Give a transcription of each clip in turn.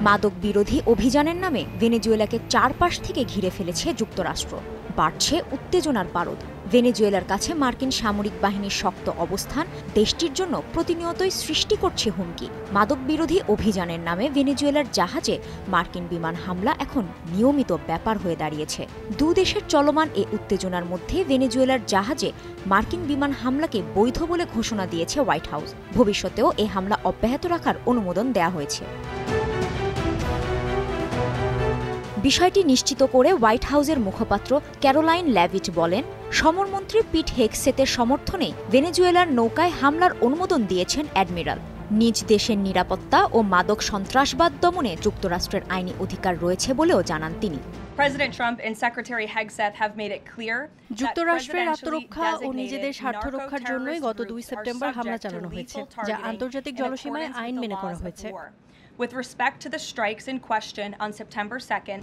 মাদক বিরোধী অভিযানের নামে ভেনেজুয়েলাকে চারপাশ থেকে ঘিরে ফেলেছে যুক্তরাষ্ট্র। বাড়ছে উত্তেজনার পারদ। ভেনেজুয়েলার কাছে মার্কিন সামরিক বাহিনীর শক্ত অবস্থান দেশটির জন্য প্রতিনিয়তই সৃষ্টি করছে হুমকি। মাদক বিরোধী অভিযানের নামে ভেনেজুয়েলার জাহাজে মার্কিন বিমান হামলা এখন নিয়মিত ব্যাপার হয়ে দাঁড়িয়েছে। দুদেশের চলমান এ উত্তেজনার মধ্যে ভেনেজুয়েলার জাহাজে মার্কিন বিমান হামলাকে বৈধ বলে ঘোষণা দিয়েছে হোয়াইট হাউস। ভবিষ্যতেও এ হামলা অব্যাহত রাখার অনুমোদন দেয়া হয়েছে। বিষয়টি নিশ্চিত করে হোয়াইট হাউসের মুখপাত্র ক্যারোলাইন ল্যাভিট বলেন, সমরমন্ত্রী পিট হেগসেতের সমর্থনে ভেনেজুয়েলার নৌকায় হামলার অনুমোদন দিয়েছেন অ্যাডমিরাল। নিজ দেশের নিরাপত্তা ও মাদক সন্ত্রাসবাদ দমনে যুক্তরাষ্ট্রের আইনি অধিকার রয়েছে বলেও জানান তিনি। যুক্তরাষ্ট্রের আত্মরক্ষা ও নিজেদের স্বার্থ রক্ষার জন্যই গত 2 সেপ্টেম্বর হামলা চালানো হয়েছে, যা আন্তর্জাতিক জলসীমায় আইন মেনে করা হয়েছে। With respect to the strikes in question on September 2nd.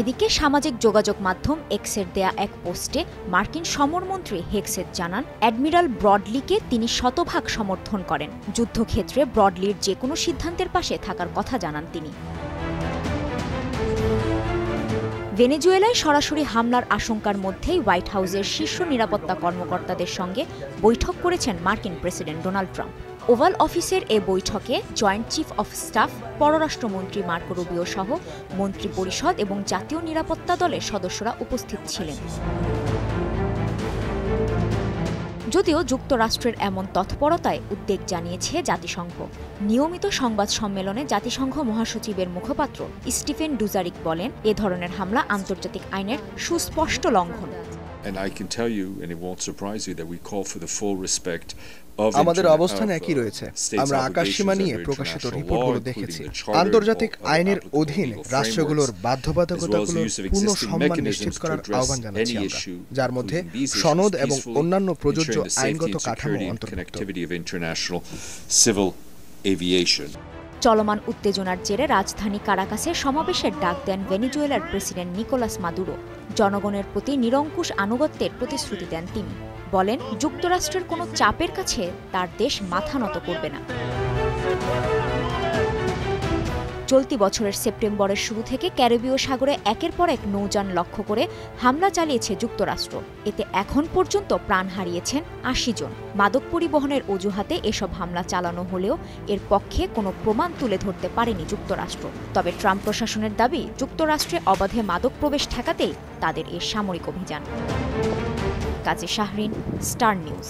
এদিকে সামাজিক যোগাযোগ মাধ্যম এক্সের দেয়া এক পোস্টে মার্কিন সমরমন্ত্রী হেগসেত জানান, অ্যাডমিরাল ব্রডলিকে তিনি শতভাগ সমর্থন করেন। যুদ্ধক্ষেত্রে ব্রডলির যে কোনো সিদ্ধান্তের পাশে থাকার কথা জানান তিনি। ভেনেজুয়েলায় সরাসরি হামলার আশঙ্কার মধ্যেই হোয়াইট হাউসের শীর্ষ নিরাপত্তা কর্মকর্তাদের সঙ্গে বৈঠক করেছেন মার্কিন প্রেসিডেন্ট ডোনাল্ড ট্রাম্প। ওভাল অফিসের এ বৈঠকে জয়েন্ট চিফ অফ স্টাফ, পররাষ্ট্রমন্ত্রী মার্কো রুবিও সহ মন্ত্রী পরিষদ এবং জাতীয় নিরাপত্তা দলের সদস্যরা উপস্থিত ছিলেন। যদিও যুক্তরাষ্ট্রের এমন তৎপরতায় উদ্বেগ জানিয়েছে জাতিসংঘ। নিয়মিত সংবাদ সম্মেলনে জাতিসংঘ মহাসচিবের মুখপাত্র স্টিফেন ডুজারিক বলেন, এ ধরনের হামলা আন্তর্জাতিক আইনের সুস্পষ্ট লঙ্ঘন। আমাদের অবস্থান একই রয়েছে। আমরা আকাশসীমা নিয়ে প্রকাশিত রিপোর্টগুলো দেখেছি। আন্তর্জাতিক আইনের অধীন রাষ্ট্রগুলোর বাধ্যবাধকতাগুলোর পূর্ণ সম্মান নিশ্চিত করার আহ্বান জানাচ্ছি আমরা, যার মধ্যে সনদ এবং অন্যান্য প্রযোজ্য আইনগত কাঠামো অন্তর্ভুক্ত। চলমান উত্তেজনার জেরে রাজধানী কারাকাসে সমাবেশের ডাক দেন ভেনেজুয়েলার প্রেসিডেন্ট নিকোলাস মাদুরো। জনগণের প্রতি নিরঙ্কুশ আনুগত্যের প্রতিশ্রুতি দেন তিনি। বলেন, যুক্তরাষ্ট্রের কোনো চাপের কাছে তার দেশ মাথা নত করবে না। চলতি বছরের সেপ্টেম্বরের শুরু থেকে ক্যারিবীয় সাগরে একের পর এক নৌযান লক্ষ্য করে হামলা চালিয়েছে যুক্তরাষ্ট্র। এতে এখন পর্যন্ত প্রাণ হারিয়েছেন ৮০ জন। মাদক পরিবহনের অজুহাতে এসব হামলা চালানো হলেও এর পক্ষে কোনো প্রমাণ তুলে ধরতে পারেনি যুক্তরাষ্ট্র। তবে ট্রাম্প প্রশাসনের দাবি, যুক্তরাষ্ট্রে অবাধে মাদক প্রবেশ ঠেকাতেই তাদের এ সামরিক অভিযান। কাজী শাহরিন, স্টার নিউজ।